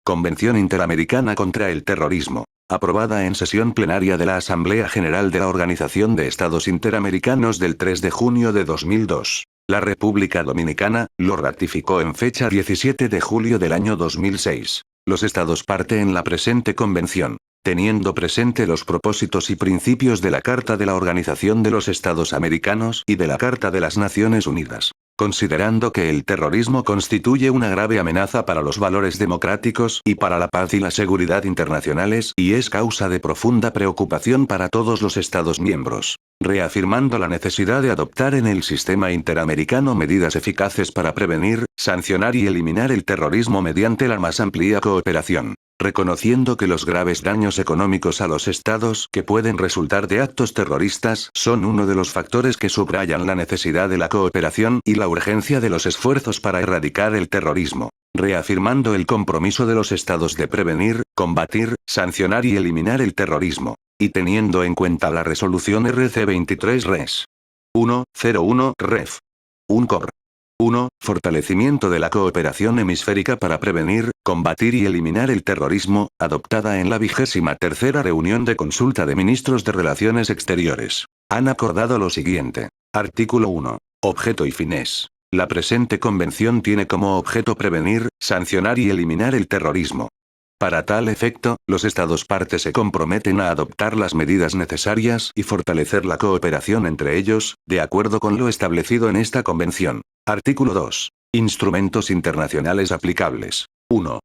Convención Interamericana contra el Terrorismo. Aprobada en sesión plenaria de la Asamblea General de la Organización de Estados Interamericanos del 3 de junio de 2002. La República Dominicana lo ratificó en fecha 17 de julio del año 2006. Los estados parte en la presente convención, teniendo presente los propósitos y principios de la Carta de la Organización de los Estados Americanos y de la Carta de las Naciones Unidas. Considerando que el terrorismo constituye una grave amenaza para los valores democráticos y para la paz y la seguridad internacionales y es causa de profunda preocupación para todos los Estados miembros. Reafirmando la necesidad de adoptar en el sistema interamericano medidas eficaces para prevenir, sancionar y eliminar el terrorismo mediante la más amplia cooperación. Reconociendo que los graves daños económicos a los estados que pueden resultar de actos terroristas son uno de los factores que subrayan la necesidad de la cooperación y la urgencia de los esfuerzos para erradicar el terrorismo. Reafirmando el compromiso de los estados de prevenir, combatir, sancionar y eliminar el terrorismo. Y teniendo en cuenta la resolución RC 23-Res. 101 Ref. 1 Cor. 1. Fortalecimiento de la cooperación hemisférica para prevenir, combatir y eliminar el terrorismo, adoptada en la 23ª reunión de consulta de ministros de Relaciones Exteriores. Han acordado lo siguiente. Artículo 1. Objeto y fines. La presente convención tiene como objeto prevenir, sancionar y eliminar el terrorismo. Para tal efecto, los estados partes se comprometen a adoptar las medidas necesarias y fortalecer la cooperación entre ellos, de acuerdo con lo establecido en esta convención. Artículo 2. Instrumentos internacionales aplicables. 1.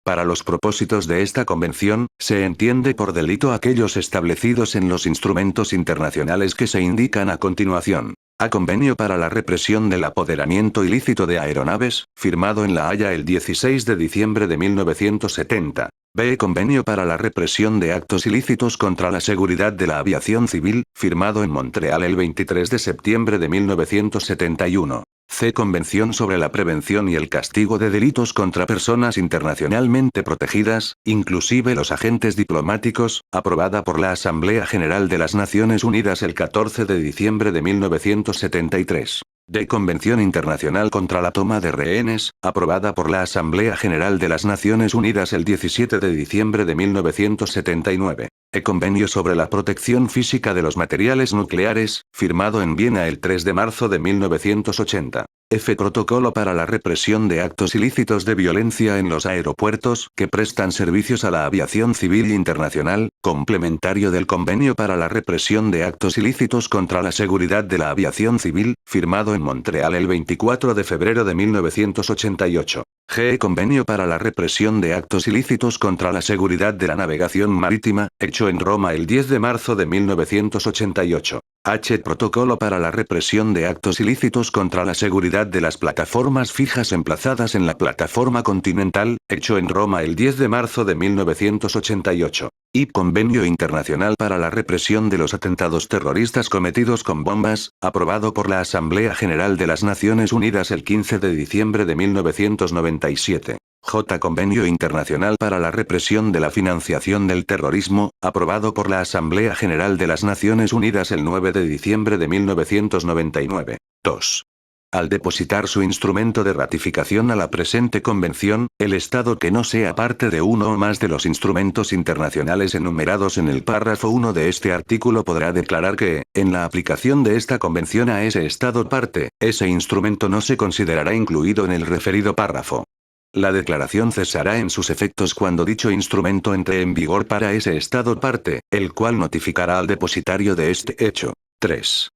Para los propósitos de esta convención, se entiende por delito aquellos establecidos en los instrumentos internacionales que se indican a continuación. A. Convenio para la represión del apoderamiento ilícito de aeronaves, firmado en La Haya el 16 de diciembre de 1970. B. Convenio para la represión de actos ilícitos contra la seguridad de la aviación civil, firmado en Montreal el 23 de septiembre de 1971. C. Convención sobre la prevención y el castigo de delitos contra personas internacionalmente protegidas, inclusive los agentes diplomáticos, aprobada por la Asamblea General de las Naciones Unidas el 14 de diciembre de 1973. D. Convención Internacional contra la Toma de Rehenes, aprobada por la Asamblea General de las Naciones Unidas el 17 de diciembre de 1979. E. Convenio sobre la protección física de los materiales nucleares, firmado en Viena el 3 de marzo de 1980. F. Protocolo para la represión de actos ilícitos de violencia en los aeropuertos que prestan servicios a la aviación civil internacional, complementario del Convenio para la represión de actos ilícitos contra la seguridad de la aviación civil, firmado en Montreal el 24 de febrero de 1988. G. Convenio para la represión de actos ilícitos contra la seguridad de la navegación marítima, hecho en Roma el 10 de marzo de 1988. H. Protocolo para la represión de actos ilícitos contra la seguridad de las plataformas fijas emplazadas en la plataforma continental, hecho en Roma el 10 de marzo de 1988. Y. Convenio Internacional para la represión de los atentados terroristas cometidos con bombas, aprobado por la Asamblea General de las Naciones Unidas el 15 de diciembre de 1997. J. Convenio Internacional para la represión de la financiación del terrorismo, aprobado por la Asamblea General de las Naciones Unidas el 9 de diciembre de 1999. 2. Al depositar su instrumento de ratificación a la presente convención, el Estado que no sea parte de uno o más de los instrumentos internacionales enumerados en el párrafo 1 de este artículo podrá declarar que, en la aplicación de esta convención a ese Estado parte, ese instrumento no se considerará incluido en el referido párrafo. La declaración cesará en sus efectos cuando dicho instrumento entre en vigor para ese Estado parte, el cual notificará al depositario de este hecho. 3.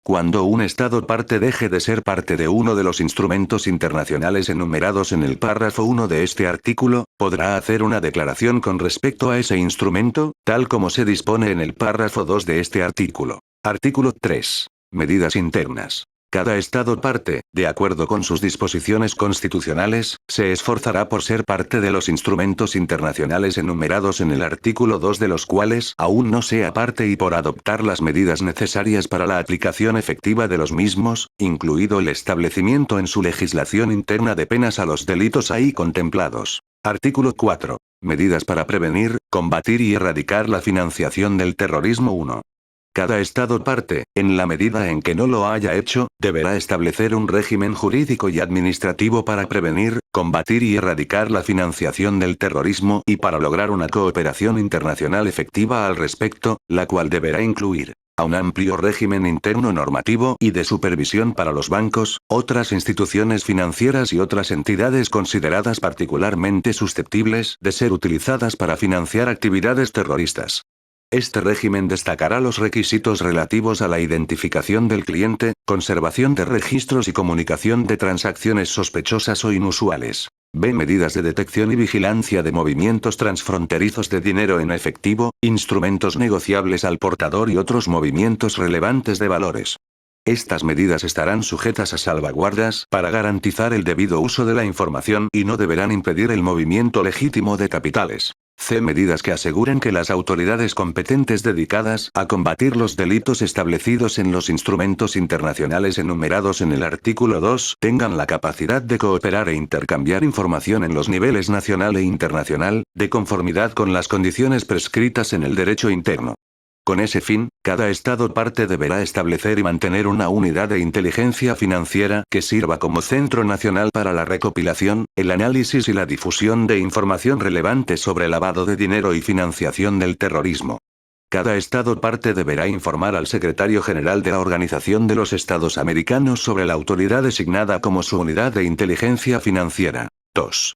Cuando un Estado parte deje de ser parte de uno de los instrumentos internacionales enumerados en el párrafo 1 de este artículo, podrá hacer una declaración con respecto a ese instrumento, tal como se dispone en el párrafo 2 de este artículo. Artículo 3. Medidas internas. Cada Estado parte, de acuerdo con sus disposiciones constitucionales, se esforzará por ser parte de los instrumentos internacionales enumerados en el artículo 2 de los cuales aún no sea parte y por adoptar las medidas necesarias para la aplicación efectiva de los mismos, incluido el establecimiento en su legislación interna de penas a los delitos ahí contemplados. Artículo 4. Medidas para prevenir, combatir y erradicar la financiación del terrorismo. 1. Cada Estado parte, en la medida en que no lo haya hecho, deberá establecer un régimen jurídico y administrativo para prevenir, combatir y erradicar la financiación del terrorismo y para lograr una cooperación internacional efectiva al respecto, la cual deberá incluir a un amplio régimen interno normativo y de supervisión para los bancos, otras instituciones financieras y otras entidades consideradas particularmente susceptibles de ser utilizadas para financiar actividades terroristas. Este régimen destacará los requisitos relativos a la identificación del cliente, conservación de registros y comunicación de transacciones sospechosas o inusuales. B. Medidas de detección y vigilancia de movimientos transfronterizos de dinero en efectivo, instrumentos negociables al portador y otros movimientos relevantes de valores. Estas medidas estarán sujetas a salvaguardas para garantizar el debido uso de la información y no deberán impedir el movimiento legítimo de capitales. C. Medidas que aseguren que las autoridades competentes dedicadas a combatir los delitos establecidos en los instrumentos internacionales enumerados en el artículo 2 tengan la capacidad de cooperar e intercambiar información en los niveles nacional e internacional, de conformidad con las condiciones prescritas en el derecho interno. Con ese fin, cada Estado parte deberá establecer y mantener una unidad de inteligencia financiera que sirva como centro nacional para la recopilación, el análisis y la difusión de información relevante sobre lavado de dinero y financiación del terrorismo. Cada Estado parte deberá informar al Secretario General de la Organización de los Estados Americanos sobre la autoridad designada como su unidad de inteligencia financiera. 2.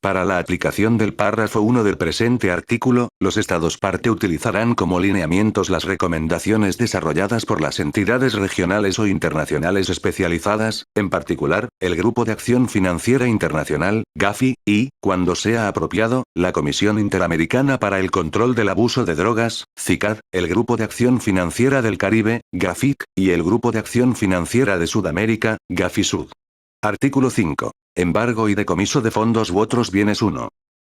Para la aplicación del párrafo 1 del presente artículo, los Estados parte utilizarán como lineamientos las recomendaciones desarrolladas por las entidades regionales o internacionales especializadas, en particular, el Grupo de Acción Financiera Internacional, GAFI, y, cuando sea apropiado, la Comisión Interamericana para el Control del Abuso de Drogas, CICAD, el Grupo de Acción Financiera del Caribe, GAFIC, y el Grupo de Acción Financiera de Sudamérica, GAFISUD. Artículo 5. Embargo y decomiso de fondos u otros bienes 1.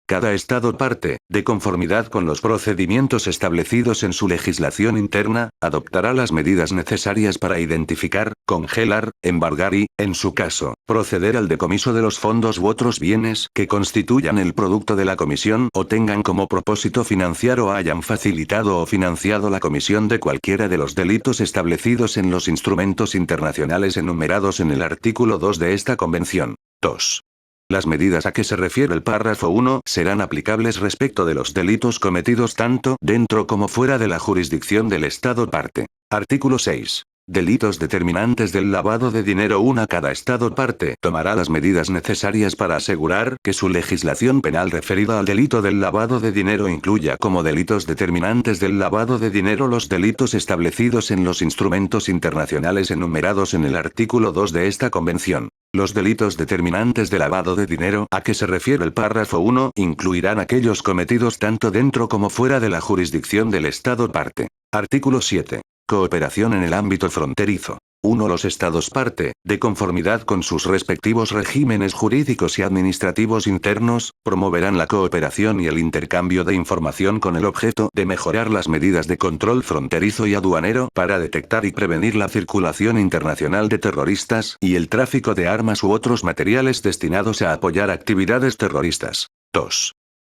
Cada Estado parte, de conformidad con los procedimientos establecidos en su legislación interna, adoptará las medidas necesarias para identificar, congelar, embargar y, en su caso, proceder al decomiso de los fondos u otros bienes que constituyan el producto de la comisión o tengan como propósito financiar o hayan facilitado o financiado la comisión de cualquiera de los delitos establecidos en los instrumentos internacionales enumerados en el artículo 2 de esta convención. 2. Las medidas a que se refiere el párrafo 1 serán aplicables respecto de los delitos cometidos tanto dentro como fuera de la jurisdicción del Estado parte. Artículo 6. Delitos determinantes del lavado de dinero. Cada Estado parte tomará las medidas necesarias para asegurar que su legislación penal referida al delito del lavado de dinero incluya como delitos determinantes del lavado de dinero los delitos establecidos en los instrumentos internacionales enumerados en el artículo 2 de esta convención. Los delitos determinantes de lavado de dinero a que se refiere el párrafo 1 incluirán aquellos cometidos tanto dentro como fuera de la jurisdicción del Estado parte. Artículo 7. Cooperación en el ámbito fronterizo. 1. Los Estados parte, de conformidad con sus respectivos regímenes jurídicos y administrativos internos, promoverán la cooperación y el intercambio de información con el objeto de mejorar las medidas de control fronterizo y aduanero para detectar y prevenir la circulación internacional de terroristas y el tráfico de armas u otros materiales destinados a apoyar actividades terroristas. 2.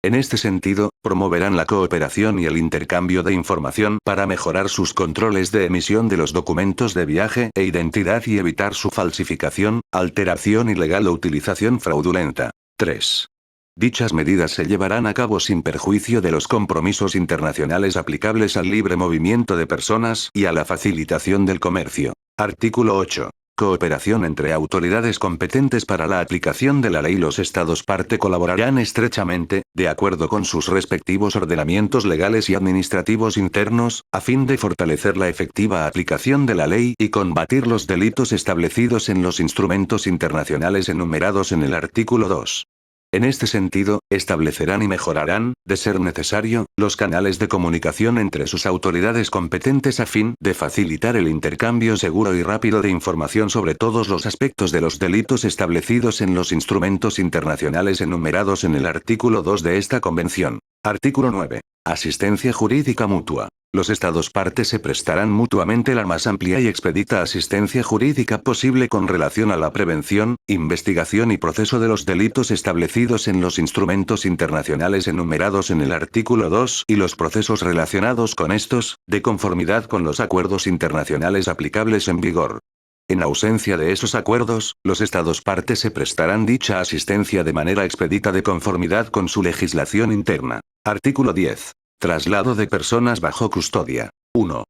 En este sentido, promoverán la cooperación y el intercambio de información para mejorar sus controles de emisión de los documentos de viaje e identidad y evitar su falsificación, alteración ilegal o utilización fraudulenta. 3. Dichas medidas se llevarán a cabo sin perjuicio de los compromisos internacionales aplicables al libre movimiento de personas y a la facilitación del comercio. Artículo 8. Cooperación entre autoridades competentes para la aplicación de la ley. Los Estados parte colaborarán estrechamente, de acuerdo con sus respectivos ordenamientos legales y administrativos internos, a fin de fortalecer la efectiva aplicación de la ley y combatir los delitos establecidos en los instrumentos internacionales enumerados en el artículo 2. En este sentido, establecerán y mejorarán, de ser necesario, los canales de comunicación entre sus autoridades competentes a fin de facilitar el intercambio seguro y rápido de información sobre todos los aspectos de los delitos establecidos en los instrumentos internacionales enumerados en el artículo 2 de esta convención. Artículo 9. Asistencia jurídica mutua. Los Estados parte se prestarán mutuamente la más amplia y expedita asistencia jurídica posible con relación a la prevención, investigación y proceso de los delitos establecidos en los instrumentos internacionales enumerados en el artículo 2 y los procesos relacionados con estos, de conformidad con los acuerdos internacionales aplicables en vigor. En ausencia de esos acuerdos, los Estados parte se prestarán dicha asistencia de manera expedita de conformidad con su legislación interna. Artículo 10. Traslado de personas bajo custodia. 1.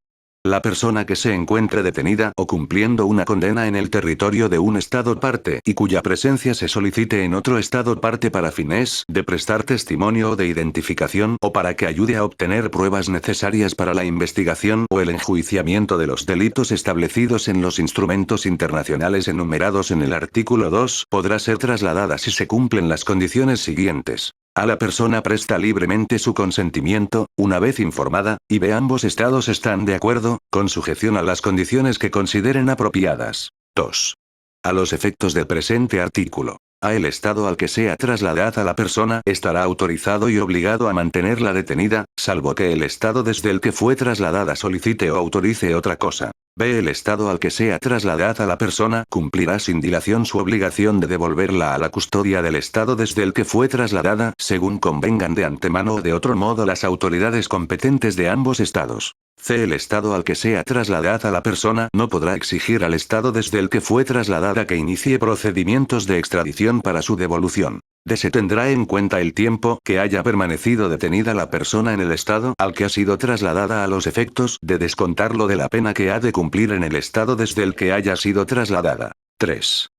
La persona que se encuentre detenida o cumpliendo una condena en el territorio de un Estado parte y cuya presencia se solicite en otro Estado parte para fines de prestar testimonio o de identificación o para que ayude a obtener pruebas necesarias para la investigación o el enjuiciamiento de los delitos establecidos en los instrumentos internacionales enumerados en el artículo 2, podrá ser trasladada si se cumplen las condiciones siguientes. A la persona presta libremente su consentimiento, una vez informada, y B ambos estados están de acuerdo, con sujeción a las condiciones que consideren apropiadas. 2. A los efectos del presente artículo. A el estado al que sea trasladada la persona estará autorizado y obligado a mantenerla detenida, salvo que el estado desde el que fue trasladada solicite o autorice otra cosa. B. El estado al que sea trasladada la persona cumplirá sin dilación su obligación de devolverla a la custodia del estado desde el que fue trasladada, según convengan de antemano o de otro modo las autoridades competentes de ambos estados. C. El estado al que sea trasladada la persona no podrá exigir al estado desde el que fue trasladada que inicie procedimientos de extradición para su devolución. D. Se tendrá en cuenta el tiempo que haya permanecido detenida la persona en el estado al que ha sido trasladada a los efectos de descontarlo de la pena que ha de cumplir en el estado desde el que haya sido trasladada. 3.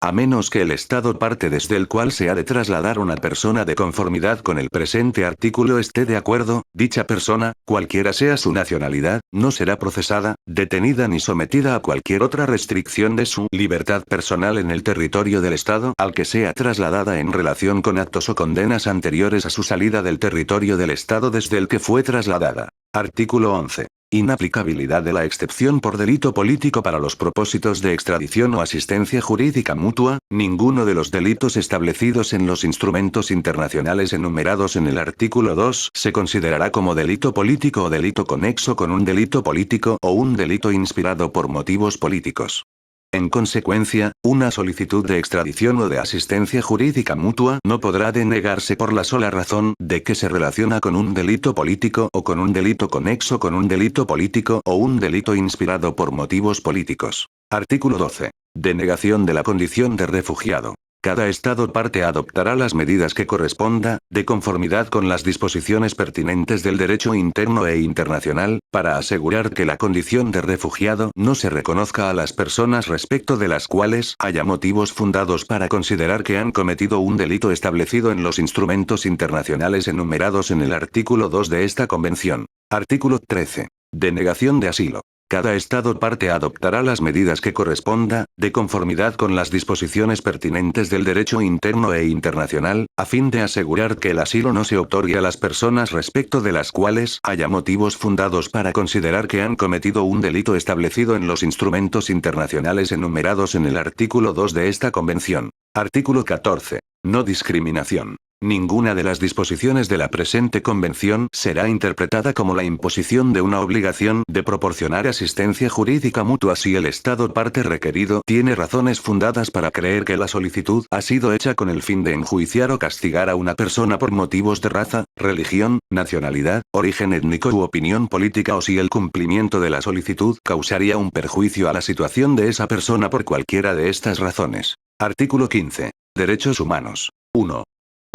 A menos que el estado parte desde el cual se ha de trasladar una persona de conformidad con el presente artículo esté de acuerdo, dicha persona, cualquiera sea su nacionalidad, no será procesada, detenida ni sometida a cualquier otra restricción de su libertad personal en el territorio del estado al que sea trasladada en relación con actos o condenas anteriores a su salida del territorio del estado desde el que fue trasladada. Artículo 11. Inaplicabilidad de la excepción por delito político para los propósitos de extradición o asistencia jurídica mutua. Ninguno de los delitos establecidos en los instrumentos internacionales enumerados en el artículo 2 se considerará como delito político o delito conexo con un delito político o un delito inspirado por motivos políticos. En consecuencia, una solicitud de extradición o de asistencia jurídica mutua no podrá denegarse por la sola razón de que se relaciona con un delito político o con un delito conexo con un delito político o un delito inspirado por motivos políticos. Artículo 12. Denegación de la condición de refugiado. Cada Estado parte adoptará las medidas que corresponda, de conformidad con las disposiciones pertinentes del derecho interno e internacional, para asegurar que la condición de refugiado no se reconozca a las personas respecto de las cuales haya motivos fundados para considerar que han cometido un delito establecido en los instrumentos internacionales enumerados en el artículo 2 de esta Convención. Artículo 13. Denegación de asilo. Cada Estado parte adoptará las medidas que corresponda, de conformidad con las disposiciones pertinentes del derecho interno e internacional, a fin de asegurar que el asilo no se otorgue a las personas respecto de las cuales haya motivos fundados para considerar que han cometido un delito establecido en los instrumentos internacionales enumerados en el artículo 2 de esta Convención. Artículo 14. No discriminación. Ninguna de las disposiciones de la presente convención será interpretada como la imposición de una obligación de proporcionar asistencia jurídica mutua si el Estado parte requerido tiene razones fundadas para creer que la solicitud ha sido hecha con el fin de enjuiciar o castigar a una persona por motivos de raza, religión, nacionalidad, origen étnico u opinión política o si el cumplimiento de la solicitud causaría un perjuicio a la situación de esa persona por cualquiera de estas razones. Artículo 15. Derechos humanos. 1.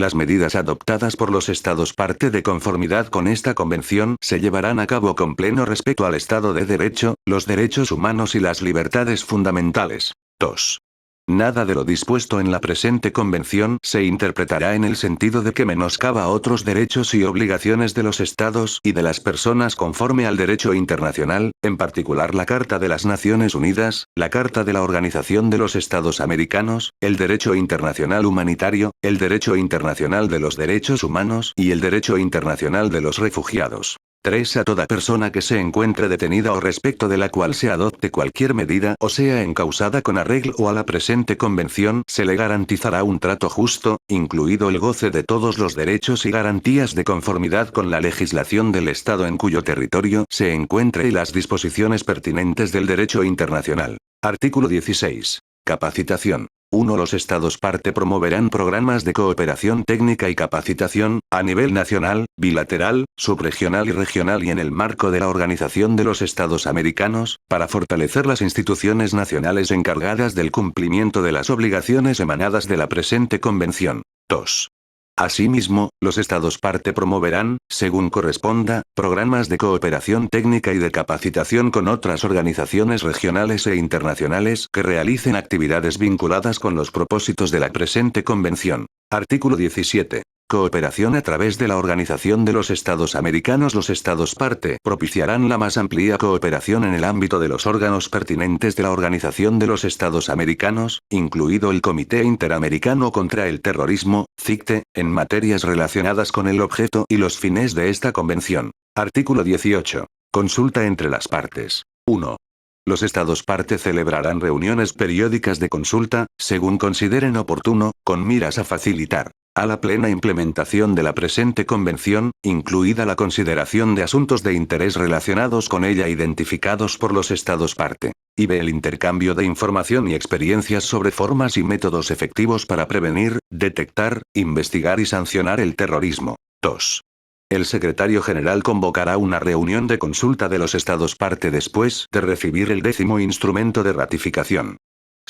Las medidas adoptadas por los Estados parte de conformidad con esta convención se llevarán a cabo con pleno respeto al Estado de Derecho, los derechos humanos y las libertades fundamentales. 2. Nada de lo dispuesto en la presente convención se interpretará en el sentido de que menoscaba otros derechos y obligaciones de los Estados y de las personas conforme al derecho internacional, en particular la Carta de las Naciones Unidas, la Carta de la Organización de los Estados Americanos, el derecho internacional humanitario, el derecho internacional de los derechos humanos y el derecho internacional de los refugiados. 3. A toda persona que se encuentre detenida o respecto de la cual se adopte cualquier medida o sea encausada con arreglo a la presente convención se le garantizará un trato justo, incluido el goce de todos los derechos y garantías de conformidad con la legislación del Estado en cuyo territorio se encuentre y las disposiciones pertinentes del derecho internacional. Artículo 16. Capacitación. 1. Los Estados parte promoverán programas de cooperación técnica y capacitación, a nivel nacional, bilateral, subregional y regional y en el marco de la Organización de los Estados Americanos, para fortalecer las instituciones nacionales encargadas del cumplimiento de las obligaciones emanadas de la presente convención. 2. Asimismo, los Estados parte promoverán, según corresponda, programas de cooperación técnica y de capacitación con otras organizaciones regionales e internacionales que realicen actividades vinculadas con los propósitos de la presente convención. Artículo 17. Cooperación a través de la Organización de los Estados Americanos. Los Estados parte propiciarán la más amplia cooperación en el ámbito de los órganos pertinentes de la Organización de los Estados Americanos, incluido el Comité Interamericano contra el Terrorismo, CICTE, en materias relacionadas con el objeto y los fines de esta convención. Artículo 18. Consulta entre las partes. 1. Los Estados parte celebrarán reuniones periódicas de consulta, según consideren oportuno, con miras a facilitar a la plena implementación de la presente convención, incluida la consideración de asuntos de interés relacionados con ella identificados por los Estados parte, y b. el intercambio de información y experiencias sobre formas y métodos efectivos para prevenir, detectar, investigar y sancionar el terrorismo. 2. El secretario general convocará una reunión de consulta de los Estados parte después de recibir el 10º instrumento de ratificación.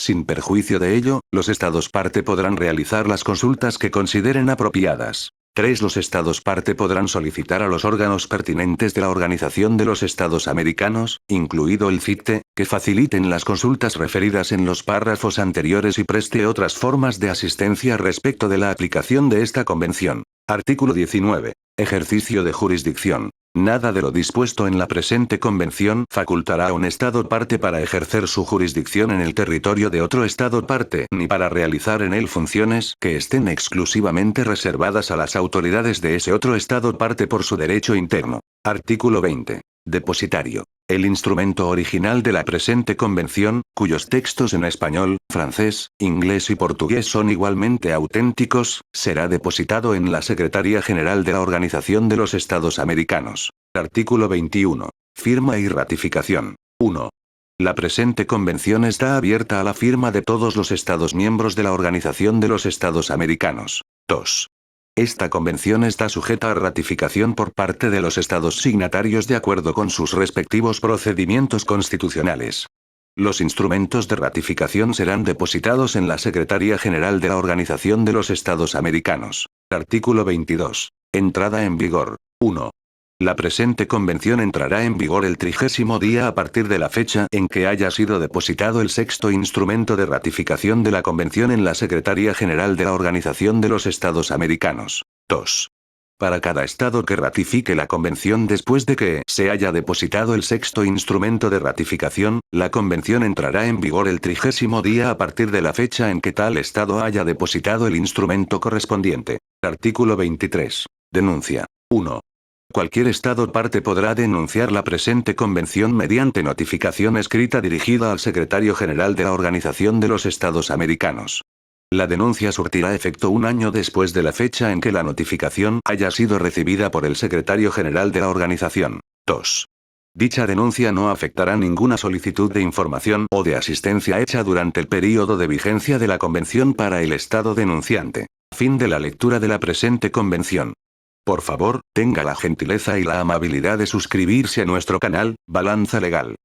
Sin perjuicio de ello, los Estados parte podrán realizar las consultas que consideren apropiadas. 3. Los Estados parte podrán solicitar a los órganos pertinentes de la Organización de los Estados Americanos, incluido el CICTE, que faciliten las consultas referidas en los párrafos anteriores y preste otras formas de asistencia respecto de la aplicación de esta convención. Artículo 19. Ejercicio de jurisdicción. Nada de lo dispuesto en la presente convención facultará a un Estado parte para ejercer su jurisdicción en el territorio de otro Estado parte, ni para realizar en él funciones que estén exclusivamente reservadas a las autoridades de ese otro Estado parte por su derecho interno. Artículo 20. Depositario. El instrumento original de la presente convención, cuyos textos en español, francés, inglés y portugués son igualmente auténticos, será depositado en la Secretaría General de la Organización de los Estados Americanos. Artículo 21. Firma y ratificación. 1. La presente convención está abierta a la firma de todos los Estados miembros de la Organización de los Estados Americanos. 2. Esta convención está sujeta a ratificación por parte de los Estados signatarios de acuerdo con sus respectivos procedimientos constitucionales. Los instrumentos de ratificación serán depositados en la Secretaría General de la Organización de los Estados Americanos. Artículo 22. Entrada en vigor. 1. La presente convención entrará en vigor el 30º día a partir de la fecha en que haya sido depositado el 6º instrumento de ratificación de la convención en la Secretaría General de la Organización de los Estados Americanos. 2. Para cada Estado que ratifique la convención después de que se haya depositado el 6º instrumento de ratificación, la convención entrará en vigor el 30º día a partir de la fecha en que tal Estado haya depositado el instrumento correspondiente. Artículo 23. Denuncia. 1. Cualquier Estado parte podrá denunciar la presente convención mediante notificación escrita dirigida al Secretario General de la Organización de los Estados Americanos. La denuncia surtirá efecto un año después de la fecha en que la notificación haya sido recibida por el Secretario General de la Organización. 2. Dicha denuncia no afectará ninguna solicitud de información o de asistencia hecha durante el período de vigencia de la convención para el Estado denunciante. Fin de la lectura de la presente convención. Por favor, tenga la gentileza y la amabilidad de suscribirse a nuestro canal, Balanza Legal.